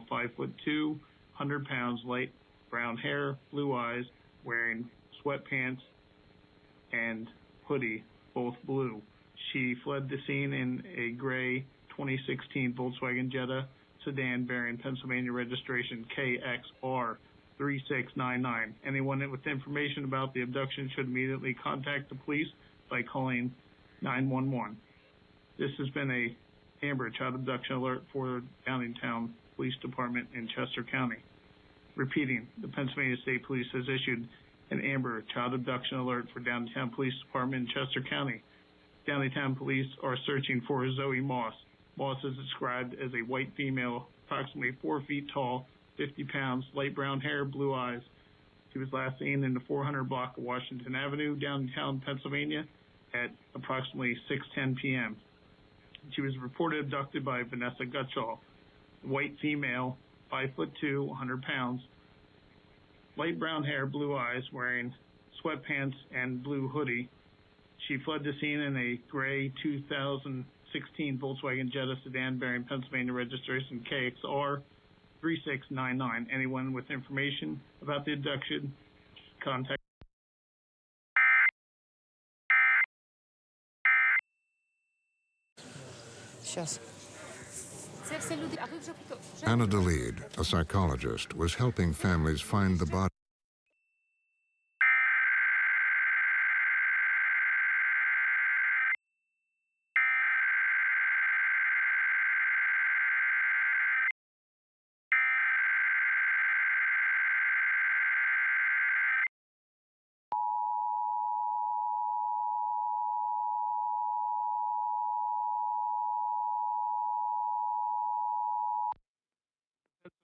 5'2", 100 pounds, light brown hair, blue eyes, wearing sweatpants and hoodie, both blue. She fled the scene in a gray 2016 Volkswagen Jetta sedan bearing Pennsylvania registration KXR 3699. Anyone with information about the abduction should immediately contact the police by calling 911. This has been a Amber Child Abduction Alert for Downingtown Police Department in Chester County. Repeating, the Pennsylvania State Police has issued an Amber Child Abduction Alert for Downingtown Police Department in Chester County. Downingtown Police are searching for Zoe Moss. Moss is described as a white female, approximately 4 feet tall, 50 pounds, light brown hair, blue eyes. She was last seen in the 400 block of Washington Avenue, downtown Pennsylvania, at approximately 6:10 p.m. She was reported abducted by Vanessa Gutschall, white female, 5'2", 100 pounds, light brown hair, blue eyes, wearing sweatpants and blue hoodie. She fled the scene in a gray 2016 Volkswagen Jetta sedan bearing Pennsylvania registration KXR 3699. Anyone with information about the abduction, contact. Anna DeLead, a psychologist, was helping families find the body.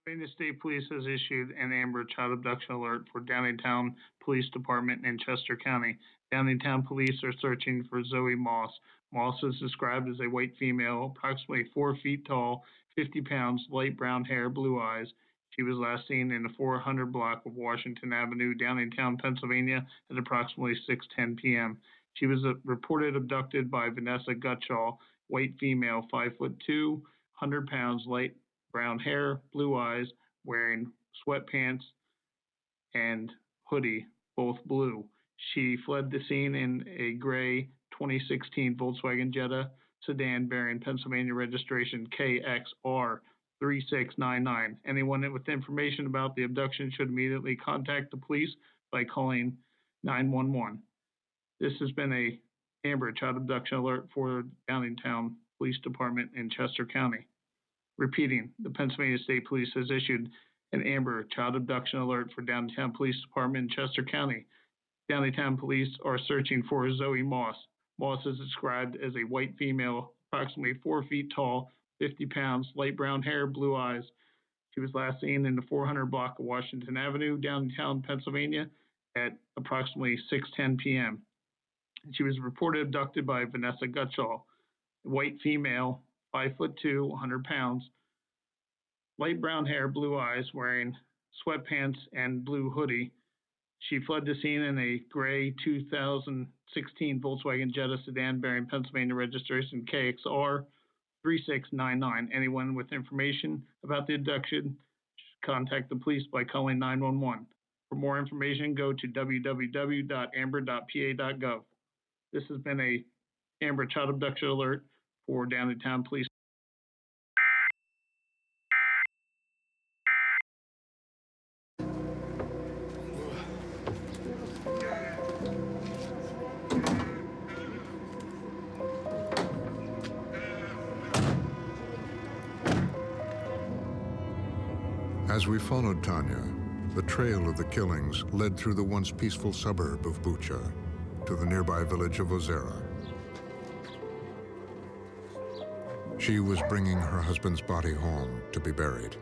Pennsylvania State Police has issued an Amber Child Abduction Alert for Downingtown Police Department in Chester County. Downingtown Police are searching for Zoe Moss. Moss is described as a white female, approximately 4 feet tall, 50 pounds, light brown hair, blue eyes. She was last seen in the 400 block of Washington Avenue, Downingtown, Pennsylvania, at approximately 6:10 p.m. She was reported abducted by Vanessa Gutschall, white female, 5'2", 100 pounds, light brown hair, blue eyes, wearing sweatpants and hoodie, both blue. She fled the scene in a gray 2016 Volkswagen Jetta sedan bearing Pennsylvania registration KXR 3699. Anyone with information about the abduction should immediately contact the police by calling 911. This has been a Amber Child Abduction Alert for Downingtown Police Department in Chester County. Repeating, the Pennsylvania State Police has issued an Amber Child Abduction Alert for Downingtown Police Department in Chester County. Downingtown Police are searching for Zoe Moss. Moss is described as a white female, approximately 4 feet tall, 50 pounds, light brown hair, blue eyes. She was last seen in the 400 block of Washington Avenue, downtown Pennsylvania, at approximately 6:10 p.m. She was reported abducted by Vanessa Gutschall, a white female, 5'2", 100 pounds, light brown hair, blue eyes, wearing sweatpants and blue hoodie. She fled the scene in a gray 2016 Volkswagen Jetta sedan bearing Pennsylvania registration KXR 3699. Anyone with information about the abduction, contact the police by calling 911. For more information, go to www.amber.pa.gov. This has been a Amber Child Abduction Alert for Downingtown Police. As we followed Tanya, the trail of the killings led through the once peaceful suburb of Bucha to the nearby village of Ozera. She was bringing her husband's body home to be buried.